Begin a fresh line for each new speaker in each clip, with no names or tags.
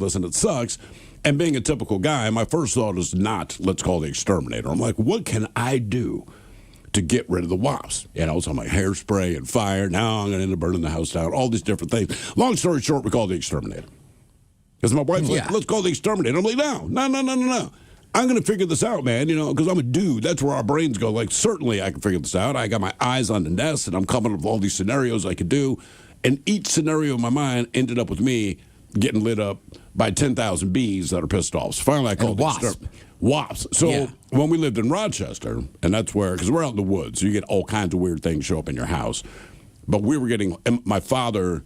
and it sucks. And being a typical guy, my first thought is not, let's call the exterminator. I'm like, what can I do to get rid of the wasps? So I'm like, hairspray and fire. Now I'm going to end up burning the house down, all these different things. Long story short, we call the exterminator. Because my wife's like, let's call the exterminator. I'm like, no. I'm going to figure this out, man, because I'm a dude. That's where our brains go. Like, certainly I can figure this out. I got my eyes on the nest, and I'm coming up with all these scenarios I could do. And each scenario in my mind ended up with me getting lit up by 10,000 bees that are pissed off. So finally I called wasps. So when we lived in Rochester, and that's where, because we're out in the woods, so you get all kinds of weird things show up in your house. But we were getting, my father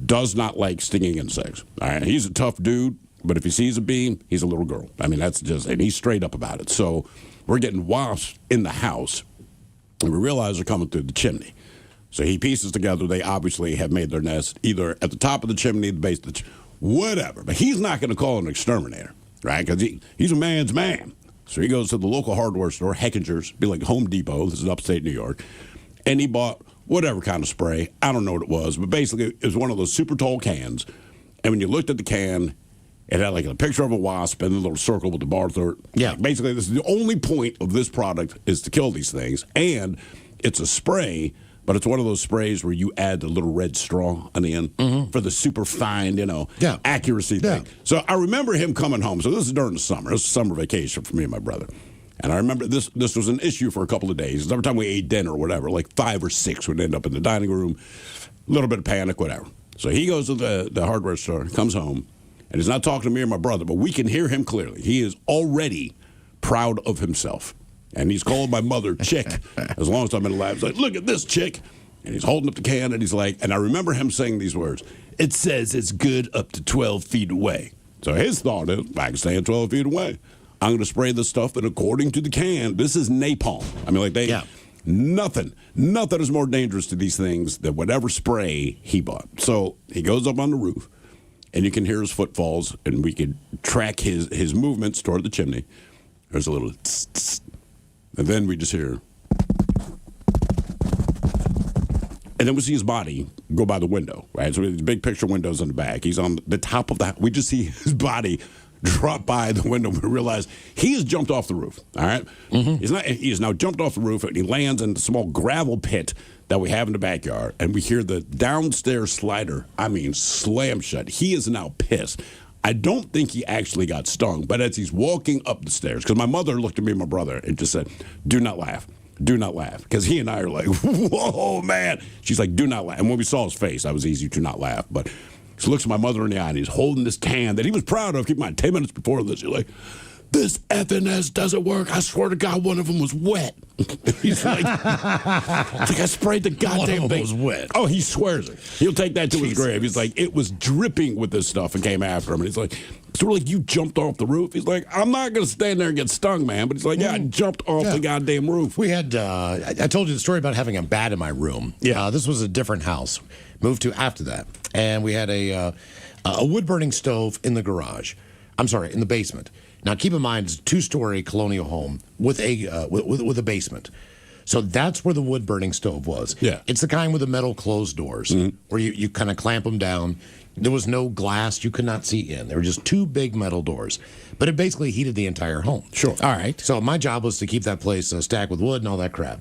does not like stinging insects. All right, he's a tough dude, but if he sees a bee, he's a little girl. I mean, that's just, and he's straight up about it. So we're getting wasps in the house, and we realize they're coming through the chimney. So he pieces together, they obviously have made their nest either at the top of the chimney, the base of the whatever. But he's not going to call an exterminator, right? Because he's a man's man. So he goes to the local hardware store, Heckinger's, be like Home Depot, this is upstate New York, and he bought whatever kind of spray. I don't know what it was, but basically it was one of those super tall cans. And when you looked at the can, it had like a picture of a wasp and a little circle with the bar through it. Yeah. Basically, this is the only point of this product is to kill these things. And it's a spray, but it's one of those sprays where you add the little red straw on the end for the super fine, accuracy thing. So I remember him coming home. So this is during the summer. This was summer vacation for me and my brother. And I remember this was an issue for a couple of days. Every time we ate dinner or whatever, like 5 or 6 would end up in the dining room, a little bit of panic, whatever. So he goes to the hardware store, comes home, and he's not talking to me or my brother, but we can hear him clearly. He is already proud of himself. And he's called my mother Chick as long as I'm in the lab. He's like, look at this, Chick. And he's holding up the can, and he's like, and I remember him saying these words, it says it's good up to 12 feet away. So his thought is, I can stand 12 feet away. I'm going to spray this stuff, and according to the can, this is napalm. I mean, nothing is more dangerous to these things than whatever spray he bought. So he goes up on the roof, and you can hear his footfalls, and we can track his movements toward the chimney. There's a little tss, tss, and then we just hear, and then we see his body go by the window, right? So these big picture windows in the back. He's on the top of that. We just see his body drop by the window. We realize he has jumped off the roof, all right? He has now jumped off the roof, and he lands in the small gravel pit that we have in the backyard, and we hear the downstairs slider, slam shut. He is now pissed. I don't think he actually got stung, but as he's walking up the stairs, because my mother looked at me and my brother and just said, do not laugh. Do not laugh. Because he and I are like, whoa, man. She's like, do not laugh. And when we saw his face, I was easy to not laugh. But she looks at my mother in the eye, and he's holding this can that he was proud of. Keep in mind, 10 minutes before this, you're like, this FNS doesn't work. I swear to God, one of them was wet. He's like, I sprayed the goddamn
one of them
thing.
was wet.
Oh, he swears it. He'll take that to his grave. He's like, it was dripping with this stuff and came after him. And he's like, so we're like, you jumped off the roof? He's like, I'm not going to stand there and get stung, man. But he's like, I jumped off the goddamn roof.
We had, I told you the story about having a bat in my room. Yeah. This was a different house. Moved to after that. And we had a wood-burning stove in the garage. I'm sorry, in the basement. Now, keep in mind, it's a 2-story colonial home with a basement. So that's where the wood-burning stove was. Yeah. It's the kind with the metal closed doors where you kind of clamp them down. There was no glass. You could not see in. There were just 2 big metal doors. But it basically heated the entire home.
Sure.
All right. So my job was to keep that place stacked with wood and all that crap.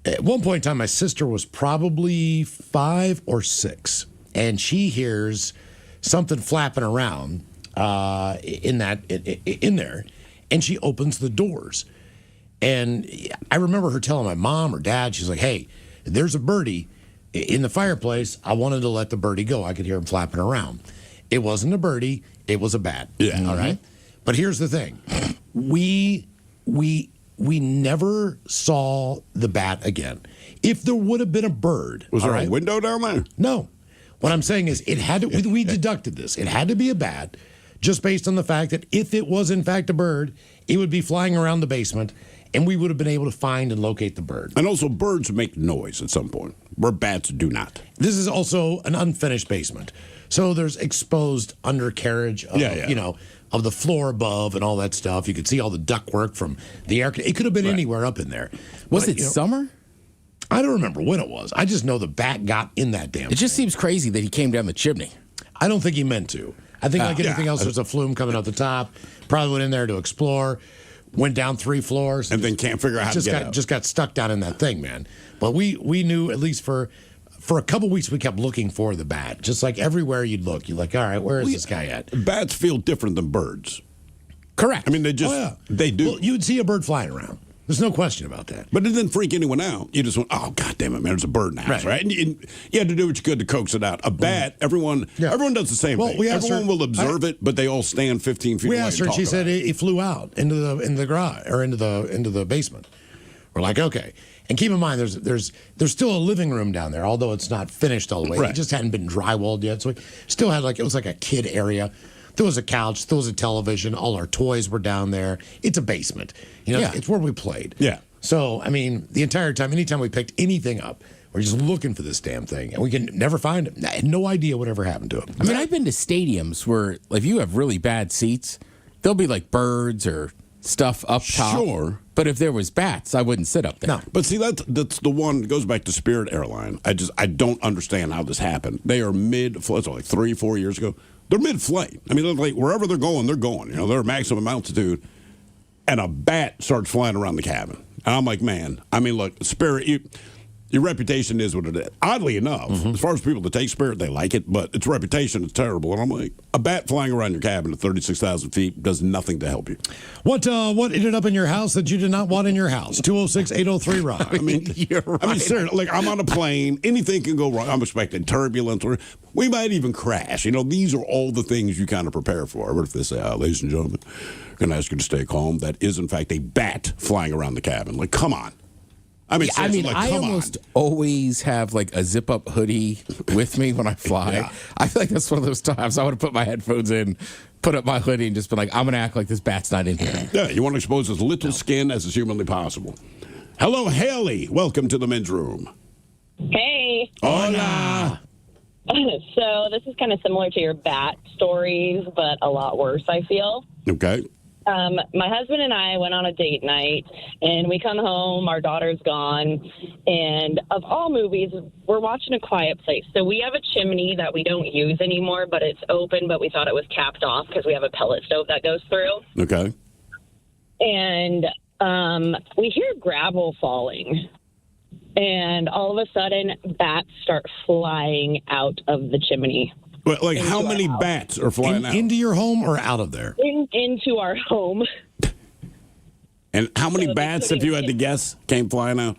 At one point in time, my sister was probably 5 or 6, and she hears something flapping around in there, and she opens the doors. And I remember her telling my mom or dad, she's like, hey, there's a birdie in the fireplace. I wanted to let the birdie go. I could hear him flapping around. It wasn't a birdie. It was a bat. Yeah. All right? But here's the thing. We never saw the bat again. If there would have been a bird.
Was there a window down there?
No. What I'm saying is it had to, we deducted this. It had to be a bat just based on the fact that if it was in fact a bird, it would be flying around the basement and we would have been able to find and locate the bird.
And also birds make noise at some point, where bats do not.
This is also an unfinished basement. So there's exposed undercarriage of, of the floor above and all that stuff. You could see all the ductwork from the air. It could have been anywhere up in there.
Was it summer?
I don't remember when it was. I just know the bat got in that damn thing.
It just seems crazy that he came down the chimney.
I don't think he meant to. I think like anything else, there's a flume coming out the top. Probably went in there to explore, went down 3 floors.
And then can't figure out how to get out.
Just got stuck down in that thing, man. But we knew, at least for a couple weeks, we kept looking for the bat. Just like everywhere you'd look, you're like, all right, where is this guy at?
Bats feel different than birds.
Correct.
I mean, they just, they do.
Well, you'd see a bird flying around. There's no question about that.
But it didn't freak anyone out. You just went, oh, God damn it, man, there's a bird in the house, right? And you had to do what you could to coax it out. A bat, everyone does the same thing. Everyone will observe it, but they all stand 15 feet away.
We asked her, and she said it flew out into the garage or into the basement. We're like, okay. And keep in mind, there's still a living room down there, although it's not finished all the way. It just hadn't been drywalled yet, so we still had it was like a kid area. There was a couch, there was a television, all our toys were down there. It's a basement. It's where we played.
Yeah.
So, I mean, the entire time, anytime we picked anything up, we're just looking for this damn thing, and we can never find it. I had no idea whatever happened to it.
I mean, I've been to stadiums where, like, if you have really bad seats, there'll be, like, birds or stuff up top.
Sure.
But if there was bats, I wouldn't sit up there.
No. But see, that's the one that goes back to Spirit Airline. I don't understand how this happened. They are mid-flight, like 3-4 years ago. They're mid-flight. I mean, they're like, wherever they're going, they're going. They're maximum altitude. And a bat starts flying around the cabin. And I'm like, man, I mean, look, Spirit, your reputation is what it is. Oddly enough, as far as people that take Spirit, they like it, but its reputation is terrible. And I'm like, a bat flying around your cabin at 36,000 feet does nothing to help you.
What ended up in your house that you did not want in your house? 206-803-ROCK.
I mean,
you're right.
I mean, seriously, like, I'm on a plane. Anything can go wrong. I'm expecting turbulence. Or we might even crash. These are all the things you kind of prepare for. What if they say, ladies and gentlemen, I'm going to ask you to stay calm. That is, in fact, a bat flying around the cabin. Like, come on. I mean,
I almost always have like a zip-up hoodie with me when I fly. I feel like that's one of those times I want to put my headphones in, put up my hoodie, and just be like, I'm going to act like this bat's not in here.
Yeah, you want to expose as little skin as is humanly possible. Hello, Haley. Welcome to the men's room.
Hey.
Hola.
So this is kind of similar to your bat stories, but a lot worse, I feel.
Okay.
My husband and I went on a date night, and we come home, our daughter's gone, and of all movies, we're watching A Quiet Place. So we have a chimney that we don't use anymore, but it's open, but we thought it was capped off because we have a pellet stove that goes through.
Okay.
And we hear gravel falling, and all of a sudden, bats start flying out of the chimney.
But, like, how many bats are flying out?
Into your home or out of there?
Into our home.
And how many bats, if you had to guess, came flying out?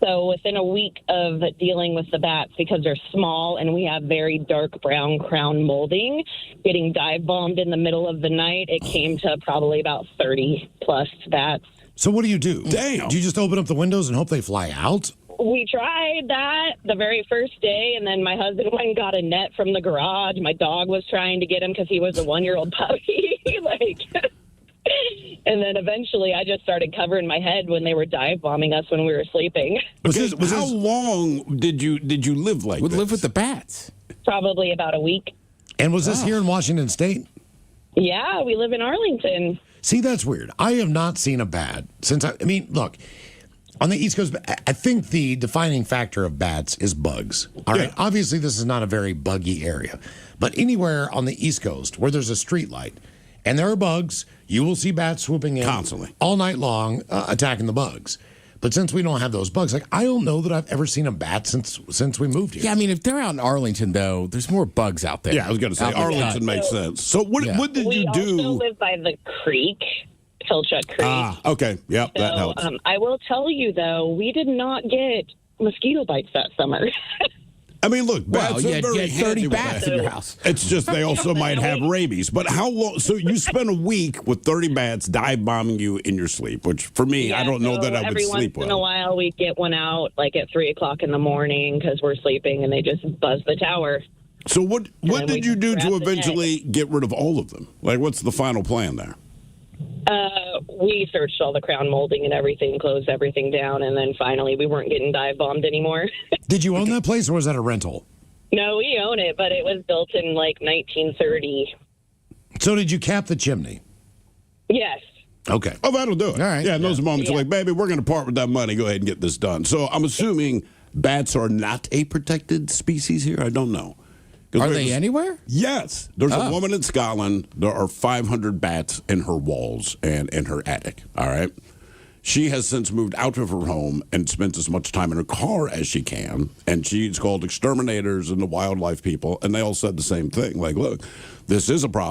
So within a week of dealing with the bats, because they're small and we have very dark brown crown molding, getting dive bombed in the middle of the night, it came to probably about 30 plus bats.
So what do you do?
Damn.
Do you just open up the windows and hope they fly out?
We tried that the very first day, and then my husband went and got a net from the garage. My dog was trying to get him because he was a 1-year-old puppy. And then eventually I just started covering my head when they were dive bombing us when we were sleeping.
How long did you live like this?
Live with the bats.
Probably about a week.
And was this here in Washington State?
Yeah, we live in Arlington.
See, that's weird. I have not seen a bat since I mean, look, on the East Coast, I think the defining factor of bats is bugs. All right. Obviously, this is not a very buggy area. But anywhere on the East Coast where there's a street light and there are bugs, you will see bats swooping in
constantly
all night long, attacking the bugs. But since we don't have those bugs, like, I don't know that I've ever seen a bat since we moved here.
Yeah, I mean, if they're out in Arlington, though, there's more bugs out there.
Yeah, I was going to say, Arlington makes sense. So what did you do?
We also live by the creek, Pilchuck Creek.
Ah, okay. Yep,
so,
that helps.
I will tell you, though, we did not get mosquito bites that summer.
I mean, look, bats
you
are very
had 30
handy with
bats
that.
in your house.
It's just they also might have rabies. But how long? So you spent a week with 30 bats dive bombing you in your sleep, which for me, I don't know that I would sleep well.
Every once in a while, we'd get one out like at 3 o'clock in the morning because we're sleeping, and they just buzz the tower.
So what did you do to eventually get rid of all of them? Like, what's the final plan there?
We searched all the crown molding and everything, closed everything down, and then finally we weren't getting dive bombed anymore.
Did you own that place, or was that a rental?
No, we own it, but it was built in like 1930.
So did you cap the chimney?
Yes.
Okay.
Oh, that'll do it.
All right.
Yeah, in those moments, you're like, baby, we're going to part with that money. Go ahead and get this done. So I'm assuming bats are not a protected species here. I don't know.
Are they anywhere?
Yes. There's a woman in Scotland. There are 500 bats in her walls and in her attic. All right. She has since moved out of her home and spent as much time in her car as she can. And she's called exterminators and the wildlife people. And they all said the same thing. Like, look, this is a problem.